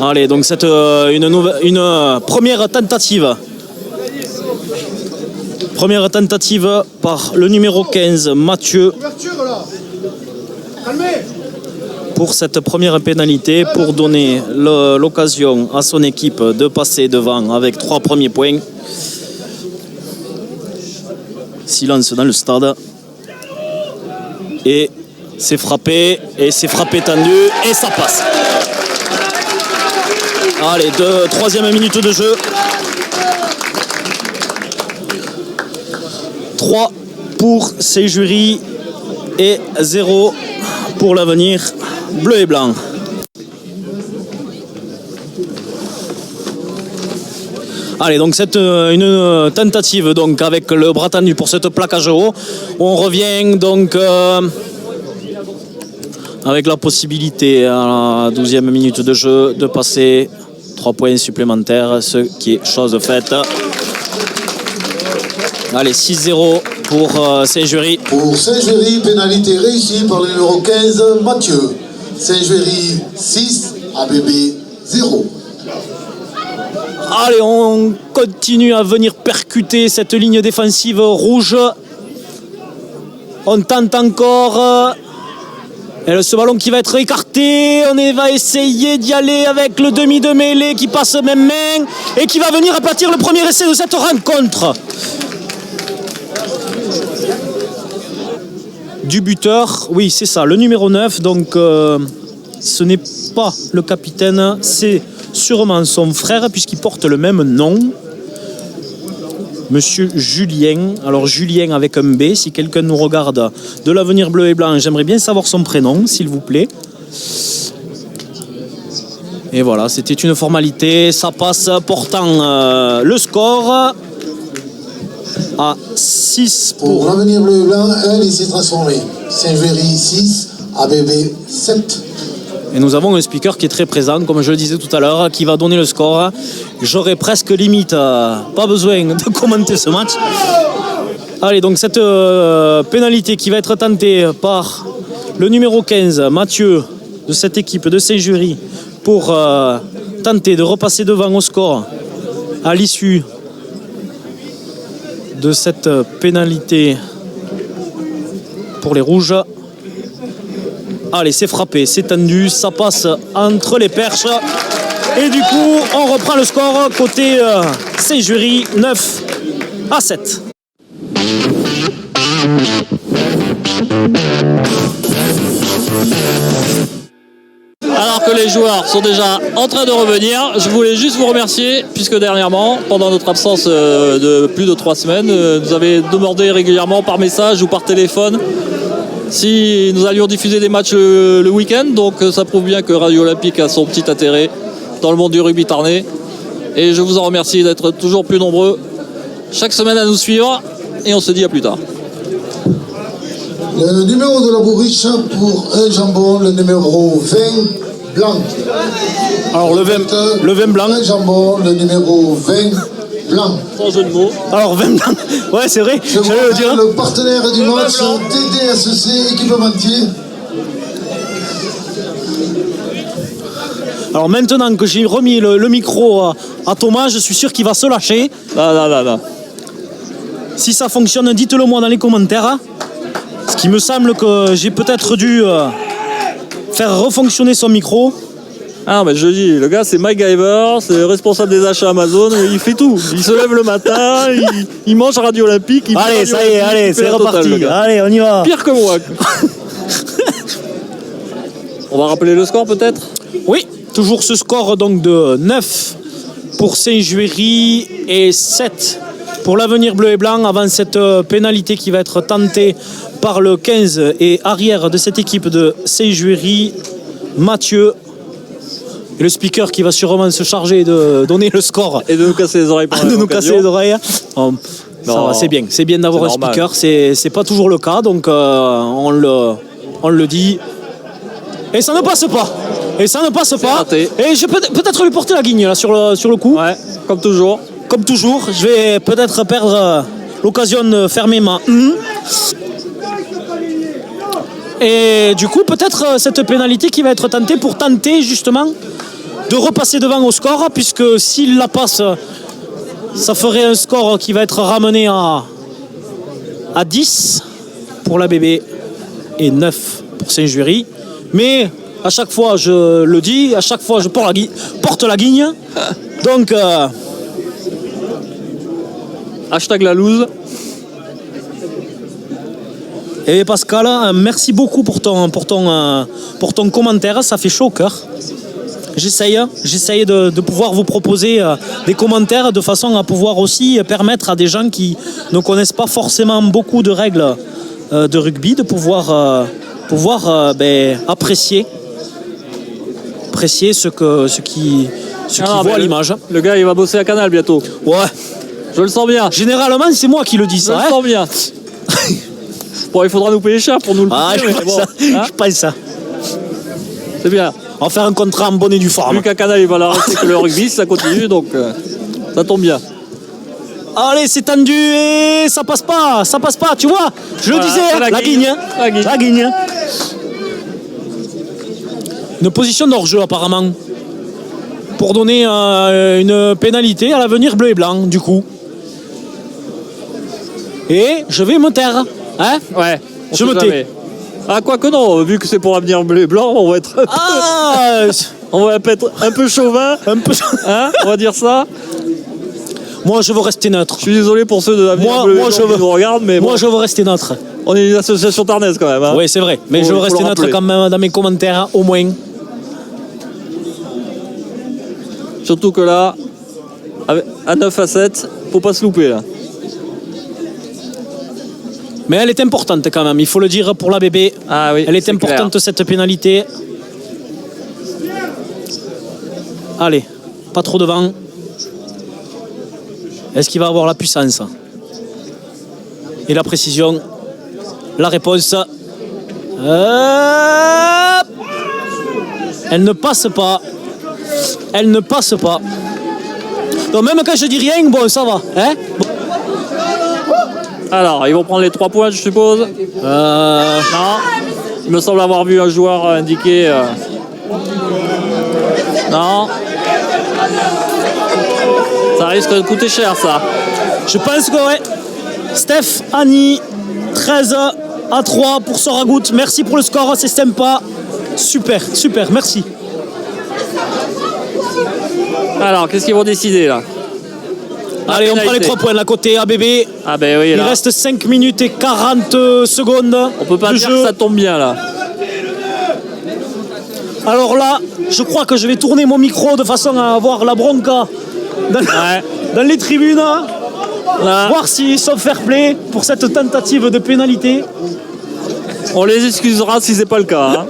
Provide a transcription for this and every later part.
Allez, donc c'est une première tentative. Première tentative par le numéro 15, Mathieu. Pour cette première pénalité, pour donner l'occasion à son équipe de passer devant avec 3 premiers points. Silence dans le stade. Et c'est frappé tendu, et ça passe. Allez, troisième minute de jeu. 3 pour Saint-Jury et 0 pour l'avenir bleu et blanc. Allez, donc c'est une tentative donc avec le bras tendu pour cette plaquage haut. On revient donc avec la possibilité à la 12e minute de jeu de passer 3 points supplémentaires, ce qui est chose faite. Allez, 6-0 pour Saint-Jury. Pour Saint-Jury, pénalité réussie par le numéro 15, Mathieu. Saint-Jury 6, ABB 0. Allez, on continue à venir percuter cette ligne défensive rouge. On tente encore. Et ce ballon qui va être écarté. On va essayer d'y aller avec le demi de mêlée qui passe même main et qui va venir aplatir le premier essai de cette rencontre. Du buteur, oui c'est ça, le numéro 9, donc ce n'est pas le capitaine, c'est sûrement son frère puisqu'il porte le même nom, Monsieur Julien. Alors Julien avec un B, si quelqu'un nous regarde de l'avenir bleu et blanc, j'aimerais bien savoir son prénom s'il vous plaît. Et voilà, c'était une formalité, ça passe portant le score à 6 pour l'avenir bleu et blanc, 1 ici transformé. Saint-Jury 6, ABB 7. Et nous avons un speaker qui est très présent, comme je le disais tout à l'heure, qui va donner le score. J'aurais presque limite pas besoin de commenter ce match. Allez, donc cette pénalité qui va être tentée par le numéro 15, Mathieu, de cette équipe de Saint-Jury, pour tenter de repasser devant au score à l'issue de cette pénalité pour les rouges. Allez, c'est frappé, c'est tendu, ça passe entre les perches. Et du coup, on reprend le score côté Saint-Jury, 9-7. Alors que les joueurs sont déjà en train de revenir, je voulais juste vous remercier puisque dernièrement, pendant notre absence de plus de 3 semaines, nous avez demandé régulièrement par message ou par téléphone si nous allions diffuser des matchs le week-end. Donc ça prouve bien que Radio Olympique a son petit intérêt dans le monde du rugby tarnais. Et je vous en remercie d'être toujours plus nombreux chaque semaine à nous suivre. Et on se dit à plus tard. Le numéro de la bourriche pour un jambon, le numéro 20 blanc. Alors le vin blanc. Un jambon, le numéro 20 blanc. Sans jeu de mots. Alors vin blanc, ouais c'est vrai, j'allais le dire. Le partenaire du match, TDSC, équipementier. Alors maintenant que j'ai remis le micro à Thomas, je suis sûr qu'il va se lâcher. Là. Si ça fonctionne, dites-le moi dans les commentaires. Ce qui me semble que j'ai peut-être dû faire refonctionner son micro. Ah mais je dis, le gars c'est MacGyver, c'est responsable des achats Amazon, il fait tout. Il se lève le matin, il mange Radio Olympique. Allez, ça y est, allez, c'est reparti. Allez, on y va. Pire que moi. On va rappeler le score peut-être ? Oui, toujours ce score donc de 9 pour Saint-Jury et 7 pour l'avenir bleu et blanc avant cette pénalité qui va être tentée par le 15 et arrière de cette équipe de Saint-Jury, Mathieu. Et le speaker qui va sûrement se charger de donner le score. Et de nous casser les oreilles par de nous casser les oreilles. Oh, ça va, c'est bien d'avoir un speaker, c'est pas toujours le cas, donc on le dit. Et ça ne passe pas. Et je vais peut-être lui porter la guigne là, sur le coup. Ouais, comme toujours. Comme toujours, je vais peut-être perdre l'occasion de fermer ma Et du coup, peut-être cette pénalité qui va être tentée pour tenter justement de repasser devant au score, puisque s'il la passe, ça ferait un score qui va être ramené à 10 pour la BB et 9 pour Saint-Juéry. Mais à chaque fois, je le dis, à chaque fois, je porte la guigne. Donc, Hashtag la loose. et Pascal, merci beaucoup pour ton commentaire, ça fait chaud au cœur. J'essaye de pouvoir vous proposer des commentaires de façon à pouvoir aussi permettre à des gens qui ne connaissent pas forcément beaucoup de règles de rugby de pouvoir apprécier ce qu'ils voient à l'image. Le gars, il va bosser à Canal bientôt. Ouais. Je le sens bien. Généralement, c'est moi qui le dis Je ça. le sens bien. Bon, il faudra nous payer cher pour nous le Ah, payer, mais bon, hein, je pense ça. c'est bien. On va faire un contrat en bonne et due forme. Vu qu'à Canal, il va la rester que le rugby, ça continue, donc ça tombe bien. Allez, c'est tendu et ça passe pas, tu vois. Je Voilà, le disais, c'est la la guigne. guigne. La guigne. Une position d'hors-jeu apparemment. Pour donner une pénalité à l'avenir bleu et blanc, du coup. Et je vais me taire. Hein? Ouais, on Je sait me tais. jamais. Ah, quoi que non, vu que c'est pour avenir bleu et blanc, on va être on va être un peu chauvin, un peu. hein, on va dire ça. Moi, je veux rester neutre. Je suis désolé pour ceux de l'avenir bleu et blanc qui nous regardent, mais Moi, bon, je veux rester neutre. on est une association tarnaise quand même. Hein. Oui, c'est vrai. Mais Faut- je veux faut rester le neutre rappeler. quand même dans mes commentaires, au moins. Surtout que là, à 9 à 7, faut pas se louper là. Mais elle est importante quand même, il faut le dire pour la bébé. Ah oui, Elle est c'est importante clair. cette pénalité. Allez, pas trop devant. Est-ce qu'il va avoir la puissance et la précision? La réponse. Elle ne passe pas. Elle ne passe pas. Donc même quand je dis rien, bon ça va. Hein? Alors, ils vont prendre les 3 points, je suppose. Non. Il me semble avoir vu un joueur indiqué. Non. Ça risque de coûter cher, ça. Je pense que ouais. Steph, Annie, 13 à 3 pour Soragout. Merci pour le score, c'est sympa. Super, merci. Alors, qu'est-ce qu'ils vont décider là? Allez, on prend les pénalité. 3 points de la côté ABB. Ah ben oui, Il là. reste 5 minutes et 40 secondes. On peut pas de dire jeu. que ça tombe bien là. Alors là, je crois que je vais tourner mon micro de façon à avoir la bronca dans, Ouais. dans les tribunes. Là, Voir s'ils sont fair-play pour cette tentative de pénalité. on les excusera si c'est pas le cas. Hein.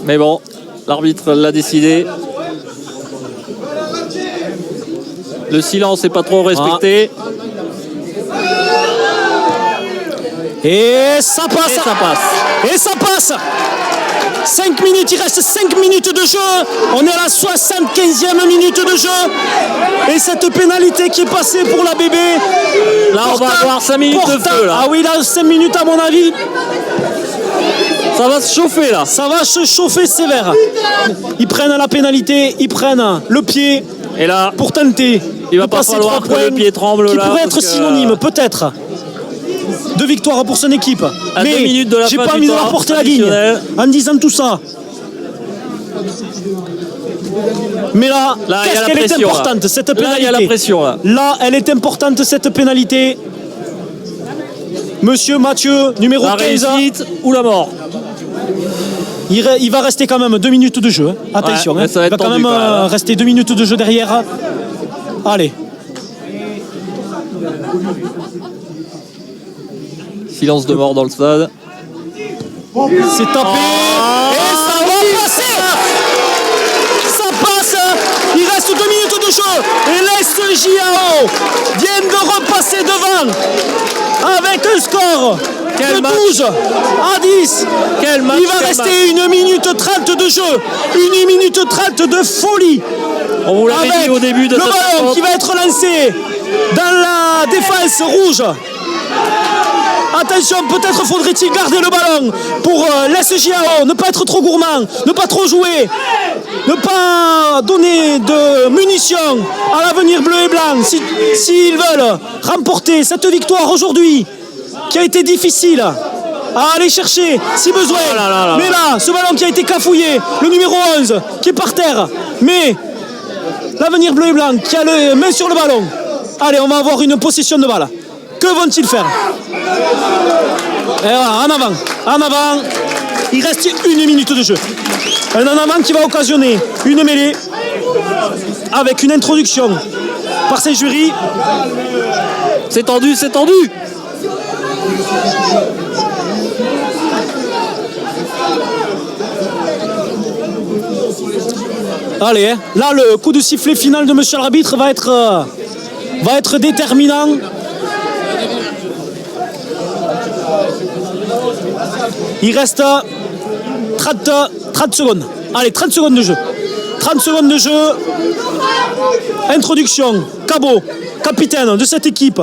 Mais bon, l'arbitre l'a décidé. Le silence n'est pas trop respecté. Et ça passe. Et ça passe. Et ça passe. 5 minutes, il reste 5 minutes de jeu. On est à la 75e minute de jeu. Et cette pénalité qui est passée pour la bébé. Là, on va avoir 5 minutes de feu. Là. Ah oui, là, 5 minutes à mon avis. Ça va se chauffer là. Ça va se chauffer sévère. Ils prennent la pénalité, ils prennent le pied Et là, pour tenter. il va de pas passer falloir 3 que le points pied tremble qui là. pourrait être parce que- synonyme, peut-être, de victoire pour son équipe. À 2 minutes de la j'ai fin pas du envie de temps leur porter la guigne additionnel. en disant tout ça. Mais là, Là, il y a qu'est-ce la qu'elle est pression, là. importante, cette Là, pénalité. il y a la pression là. Là, elle est importante, cette pénalité. Monsieur Mathieu, numéro La 15. réussite ou la mort. Il va rester quand même 2 minutes de jeu. Hein. Attention, Ouais, hein. ça va Il va être quand tendu, même quand même, hein. rester 2 minutes de jeu derrière. Allez. Silence de mort dans le stade. C'est tapé. Et ça va passer. Ça passe. Il reste 2 minutes de jeu. Et l'Est JAO vient de repasser devant avec un score Quel de match. 12 à 10. Quel match, Il va quel rester 1 minute 30 de jeu. 1 minute 30 de folie. On vous l'avait Avec dit au début de le cette ballon rencontre. qui va être lancé dans la défense rouge Attention, peut-être faudrait-il garder le ballon pour l'SJAO, ne pas être trop gourmand, ne pas trop jouer, ne pas donner de munitions à l'avenir bleu et blanc s'ils veulent remporter cette victoire aujourd'hui qui a été difficile à aller chercher si besoin. Mais là, ce ballon qui a été cafouillé, le numéro 11 qui est par terre, mais l'avenir bleu et blanc qui a les mains sur le ballon. Allez, on va avoir une possession de balle. Que vont-ils faire? Et voilà, en avant. Il reste 1 minute de jeu. Un en avant qui va occasionner une mêlée avec une introduction par Saint-Juéry. C'est tendu. Allez, hein. Là le coup de sifflet final de monsieur l'arbitre va être déterminant. Il reste 30 secondes. Allez, 30 secondes de jeu. 30 secondes de jeu. Introduction. Cabot, capitaine de cette équipe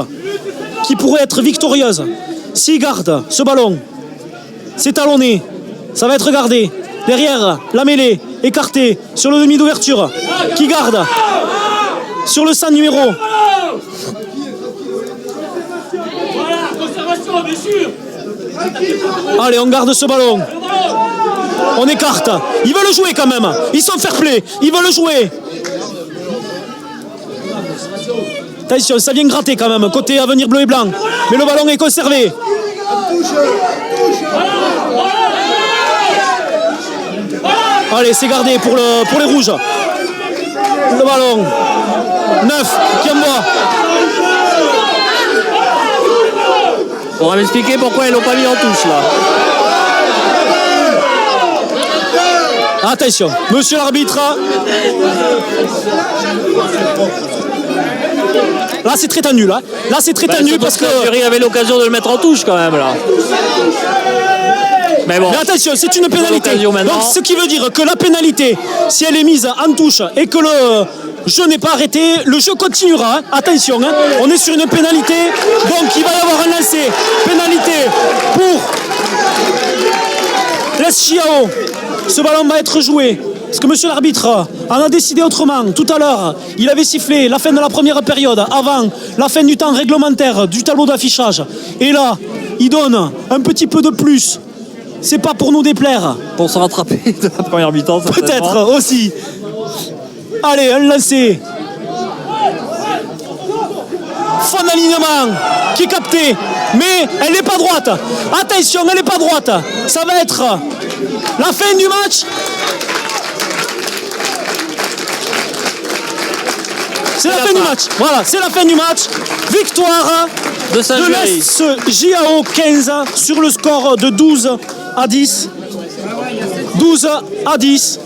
qui pourrait être victorieuse s'il garde ce ballon. C'est talonné. Ça va être gardé. Derrière, la mêlée écartée sur le demi d'ouverture qui garde sur le 100 numéro. Allez, on garde ce ballon. On écarte. Ils veulent jouer quand même. Ils sont fair play. Ils veulent jouer. Attention, ça vient gratter quand même. Côté avenir bleu et blanc. Mais le ballon est conservé. Allez, c'est gardé pour les rouges. Le ballon. 9 qui envoie. On va m'expliquer pourquoi ils l'ont pas mis en touche là. Attention, monsieur l'arbitre. Là c'est très tendu là. Là c'est très tendu parce que Saint-Juéry avait l'occasion de le mettre en touche quand même là. Mais bon. Mais attention, c'est une pénalité. Donc ce qui veut dire que la pénalité, si elle est mise en touche et que le jeu n'est pas arrêté, le jeu continuera. Hein. Attention, hein. On est sur une pénalité. Donc il va y avoir un lancer. Pénalité pour l'SJAO. Ce ballon va être joué. Parce que monsieur l'arbitre en a décidé autrement. Tout à l'heure, il avait sifflé la fin de la première période avant la fin du temps réglementaire du tableau d'affichage. Et là, il donne un petit peu de plus. C'est pas pour nous déplaire. Pour se rattraper de la première mi-temps. Peut-être aussi. Allez, un lancer. Fin d'alignement qui est capté. Mais elle n'est pas droite. Attention, elle n'est pas droite. Ça va être la fin du match. C'est la fin du match. Voilà, c'est la fin du match. Victoire de Saint-Juéry. l'SJAO 15 sur le score de 12 à 10. 12 à 10.